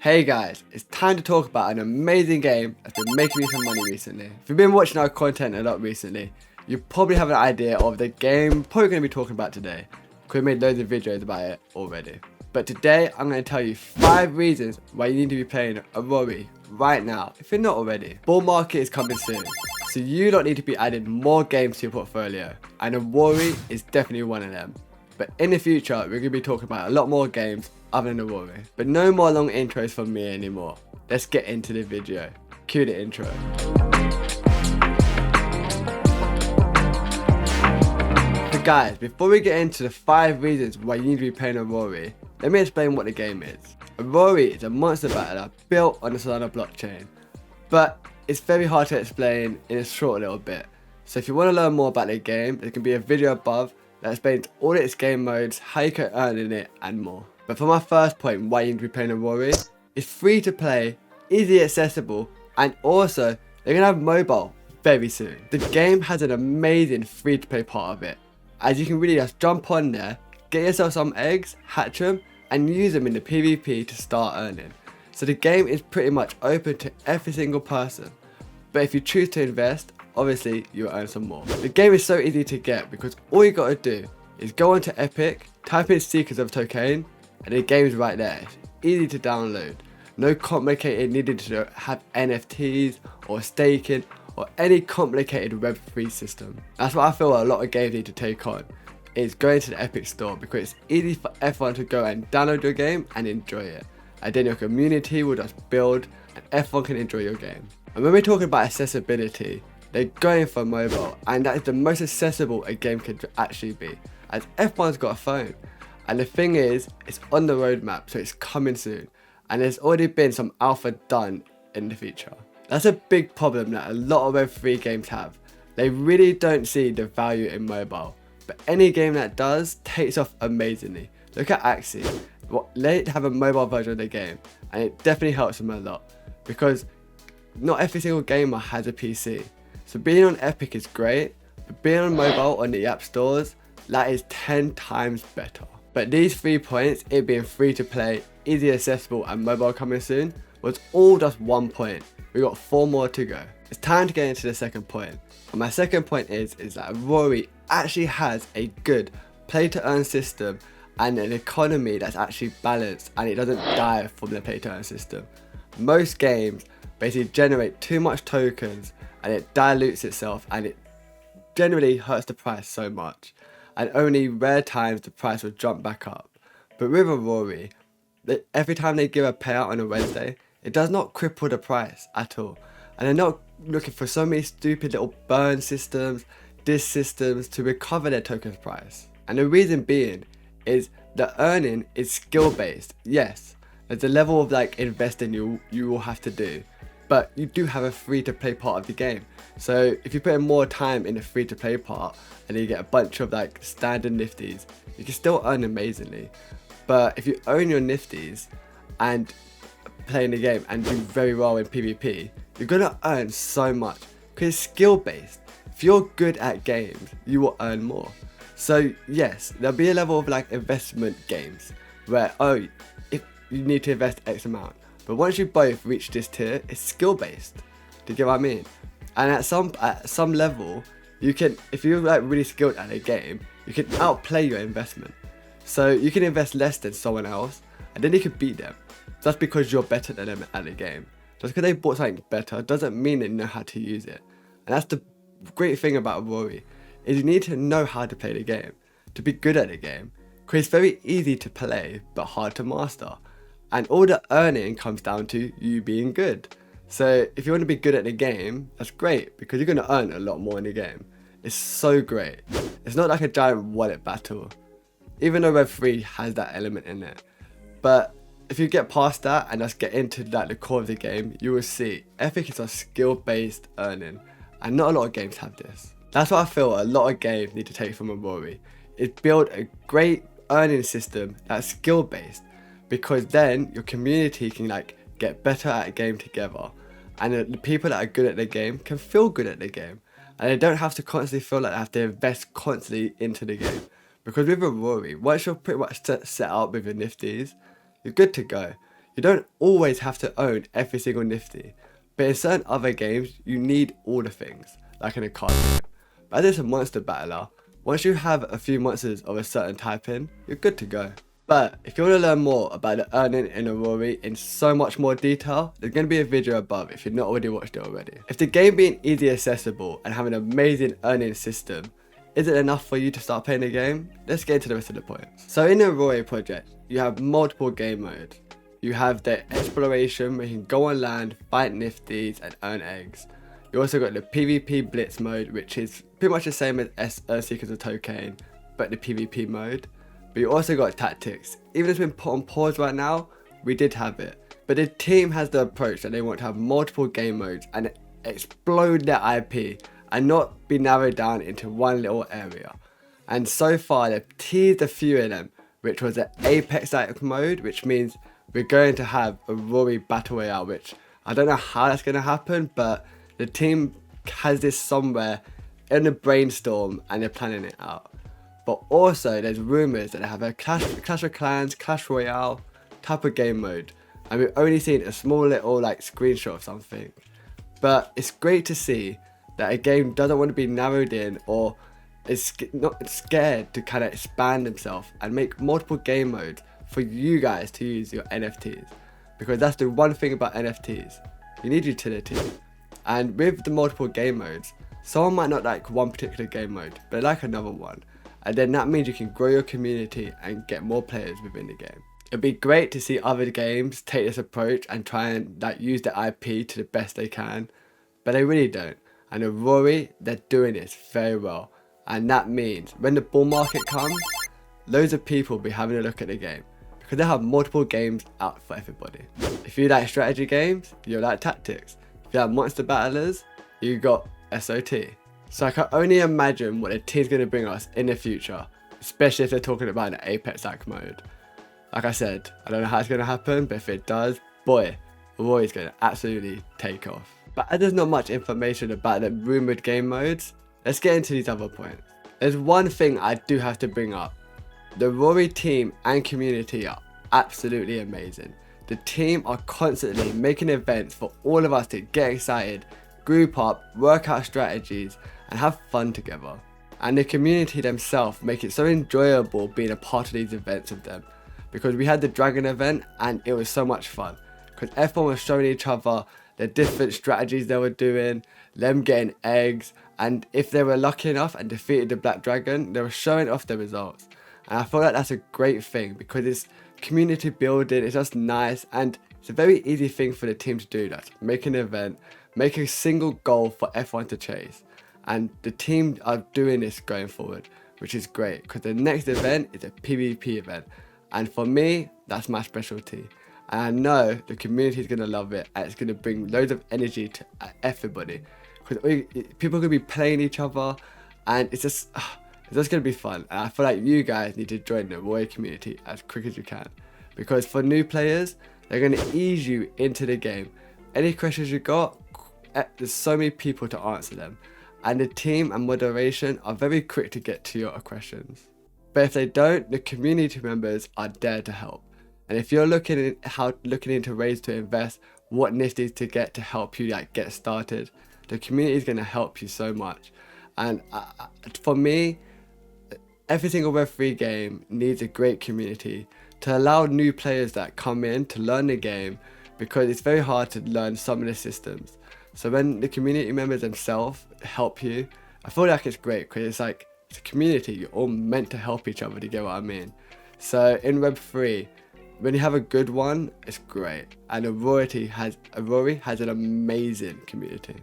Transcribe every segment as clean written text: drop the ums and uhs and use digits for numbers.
Hey guys, it's time to talk about an amazing game that's been making me some money recently. If you've been watching our content a lot recently, you probably have an idea of the game I'm probably going to be talking about today, because we made loads of videos about it already. But today I'm going to tell you 5 reasons why you need to be playing Aurory right now, if you're not already. Bull market is coming soon, so you don't need to be adding more games to your portfolio, and Aurory is definitely one of them. But in the future, we're going to be talking about a lot more games other than Aurory. But no more long intros from me anymore. Let's get into the video. Cue the intro. So guys, before we get into the 5 reasons why you need to be playing Aurory, let me explain what the game is. Aurory is a monster battler built on the Solana blockchain, but it's very hard to explain in a short little bit. So if you want to learn more about the game, there can be a video above that explains all its game modes, how you can earn in it, and more. But for my first point, why you need to be playing Aurory, it's free to play, easy accessible, and also they're gonna have mobile very soon. The game has an amazing free to play part of it, as you can really just jump on there, get yourself some eggs, hatch them, and use them in the PvP to start earning. So the game is pretty much open to every single person. But if you choose to invest, obviously you'll earn some more. The game is so easy to get because all you gotta do is go onto Epic, type in Seekers of Tokane, and the game's right there. It's easy to download. No complicated needed to have NFTs or staking or any complicated Web3 system. That's what I feel a lot of games need to take on, is going to the Epic store, because it's easy for everyone to go and download your game and enjoy it. And then your community will just build and everyone can enjoy your game. And when we're talking about accessibility, they're going for mobile, and that is the most accessible a game could actually be, as everyone's got a phone. And the thing is, it's on the roadmap, so it's coming soon, and there's already been some alpha done in the future. That's a big problem that a lot of Web3 games have. They really don't see the value in mobile, but any game that does takes off amazingly. Look at Axie. They have a mobile version of the game, and it definitely helps them a lot, because not every single gamer has a PC. So being on Epic is great, but being on mobile on the app stores, that is 10 times better. But these 3 points, it being free to play, easy accessible, and mobile coming soon, was all just 1 point. We got 4 more to go. It's time to get into the second point. And my second point is that Aurory actually has a good play to earn system and an economy that's actually balanced, and it doesn't die from the play to earn system. Most games basically generate too much tokens and it dilutes itself, and it generally hurts the price so much, and only rare times the price will jump back up. But with Aurory, every time they give a payout on a Wednesday, it does not cripple the price at all, and they're not looking for so many stupid little burn systems, disk systems to recover their tokens price. And the reason being is the earning is skill based. Yes, there's a level of investing you will have to do, but you do have a free to play part of the game. So if you put in more time in the free to play part and you get a bunch of standard nifties, you can still earn amazingly. But if you own your nifties and play in the game and do very well in PvP, you're gonna earn so much, because it's skill based. If you're good at games, you will earn more. So yes, there'll be a level of investment games where, if you need to invest X amount. But once you both reach this tier, it's skill based. Do you get what I mean? And at some level, you can, if you're really skilled at a game, you can outplay your investment. So you can invest less than someone else, and then you can beat them. That's because you're better than them at the game. Just because they bought something better doesn't mean they know how to use it. And that's the great thing about Aurory, is you need to know how to play the game, to be good at the game. Because it's very easy to play, but hard to master. And all the earning comes down to you being good. So if you want to be good at the game, that's great, because you're going to earn a lot more in the game. It's so great. It's not like a giant wallet battle, even though Web3 has that element in it. But if you get past that and just get into the core of the game, you will see Epic is a skill-based earning, and not a lot of games have this. That's what I feel a lot of games need to take from Aurory, is build a great earning system that's skill-based, because then your community can get better at a game together, and the people that are good at the game can feel good at the game, and they don't have to constantly feel like they have to invest constantly into the game. Because with Aurory, once you're pretty much set up with your nifties, you're good to go. You don't always have to own every single nifty, but in certain other games, you need all the things, like in a card game. But as it's a monster battler, once you have a few monsters of a certain type in, you're good to go. But if you want to learn more about the earning in Aurory in so much more detail, there's going to be a video above if you've not already watched it already. If the game being easy accessible and having an amazing earning system isn't enough for you to start playing the game, let's get into the rest of the points. So in the Aurory project, you have multiple game modes. You have the exploration where you can go on land, fight nifties and earn eggs. You also got the PvP Blitz mode, which is pretty much the same as Seekers of Tokane, but the PvP mode. But you also got tactics. Even though it's been put on pause right now, we did have it. But the team has the approach that they want to have multiple game modes and explode their IP and not be narrowed down into one little area. And so far they've teased a few of them, which was the Apex-like mode, which means we're going to have a Aurory Battle Royale, which I don't know how that's going to happen, but the team has this somewhere in the brainstorm and they're planning it out. But also there's rumours that they have a Clash of Clans, Clash Royale type of game mode. And we've only seen a small little like screenshot of something. But it's great to see that a game doesn't want to be narrowed in or is not scared to kind of expand themselves and make multiple game modes for you guys to use your NFTs. Because that's the one thing about NFTs. You need utility. And with the multiple game modes, someone might not like one particular game mode, but like another one. And then that means you can grow your community and get more players within the game. It'd be great to see other games take this approach and try and like use the IP to the best they can, but they really don't. And Aurory, they're doing this very well. And that means when the bull market comes, loads of people will be having a look at the game because they have multiple games out for everybody. If you like strategy games, you like tactics. If you have monster battlers, you got SOT. So I can only imagine what the team's going to bring us in the future, especially if they're talking about an Apex-like mode. Like I said, I don't know how it's going to happen, but if it does, boy, Aurory's going to absolutely take off. But as there's not much information about the rumoured game modes, let's get into these other points. There's one thing I do have to bring up. The Aurory team and community are absolutely amazing. The team are constantly making events for all of us to get excited, group up, work out strategies, and have fun together. And the community themselves make it so enjoyable being a part of these events with them. Because we had the Dragon event and it was so much fun. Because everyone was showing each other the different strategies they were doing, them getting eggs, and if they were lucky enough and defeated the Black Dragon, they were showing off the results. And I feel like that's a great thing because it's community building, it's just nice, and it's a very easy thing for the team to do that. Make an event, make a single goal for everyone to chase. And the team are doing this going forward, which is great because the next event is a PvP event. And for me, that's my specialty. And I know the community is going to love it and it's going to bring loads of energy to everybody. Because people are going to be playing each other and it's just going to be fun. And I feel like you guys need to join the Aurory community as quick as you can. Because for new players, they're going to ease you into the game. Any questions you got, there's so many people to answer them. And the team and moderation are very quick to get to your questions. But if they don't, the community members are there to help. And if you're looking into ways to invest, what nifties to get to help you like get started, the community is going to help you so much. And for me, every single Web3 game needs a great community to allow new players that come in to learn the game, because it's very hard to learn some of the systems. So when the community members themselves help you, I feel like it's great because it's like it's a community. You're all meant to help each other, to get what I mean. So in Web3, when you have a good one, it's great. And Aurory has an amazing community.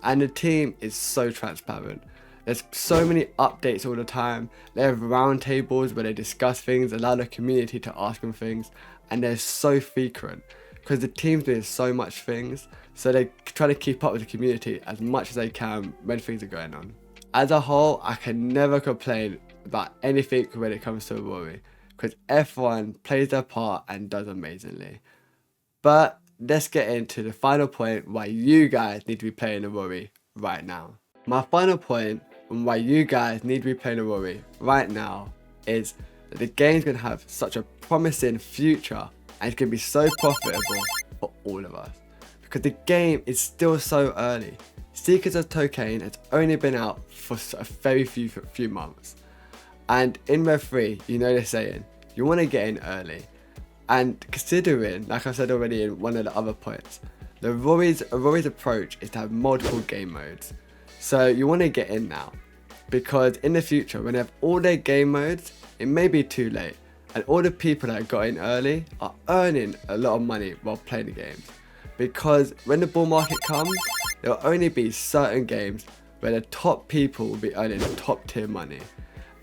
And the team is so transparent. There's so many updates all the time. They have roundtables where they discuss things, allow the community to ask them things, and they're so frequent because the team's doing so much things. So they try to keep up with the community as much as they can when things are going on. As a whole, I can never complain about anything when it comes to Aurory, because everyone plays their part and does amazingly. But let's get into the final point why you guys need to be playing Aurory right now. My final point on why you guys need to be playing Aurory right now is that the game's going to have such a promising future and it's going to be so profitable for all of us. Because the game is still so early. Secrets of Tokane has only been out for a very few months. And in Web3, you know the saying, you want to get in early. And considering, like I said already in one of the other points, Aurory's approach is to have multiple game modes. So you want to get in now. Because in the future, when they have all their game modes, it may be too late. And all the people that got in early are earning a lot of money while playing the games. Because when the bull market comes, there will only be certain games where the top people will be earning top tier money.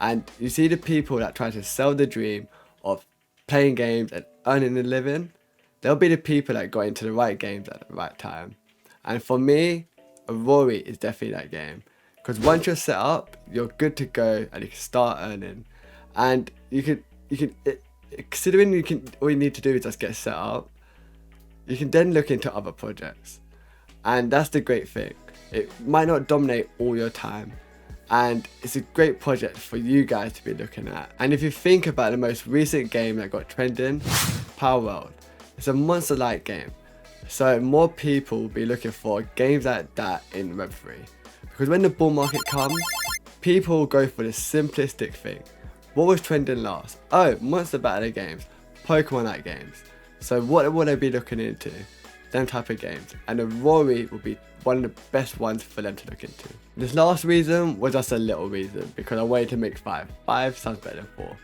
And you see the people that try to sell the dream of playing games and earning a living, they'll be the people that got into the right games at the right time. And for me, Aurory is definitely that game. Because once you're set up, you're good to go and you can start earning. And considering all you need to do is just get set up, you can then look into other projects. And that's the great thing. It might not dominate all your time. And it's a great project for you guys to be looking at. And if you think about the most recent game that got trending, Power World. It's a monster-like game. So more people will be looking for games like that in Web3. Because when the bull market comes, people will go for the simplistic thing. What was trending last? Oh, monster battle games, Pokemon-like games. So what will they be looking into? Them type of games. And Aurory will be one of the best ones for them to look into. This last reason was just a little reason because I wanted to make 5. 5 sounds better than 4.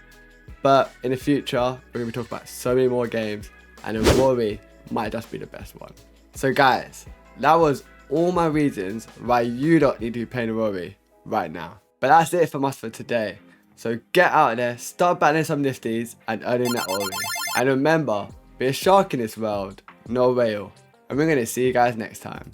But in the future, we're going to be talking about so many more games and Aurory might just be the best one. So guys, that was all my reasons why you don't need to be playing Aurory right now. But that's it from us for today. So get out there, start battling some nifties and earning that Aurory. And remember, be a shark in this world, no whale. And we're going to see you guys next time.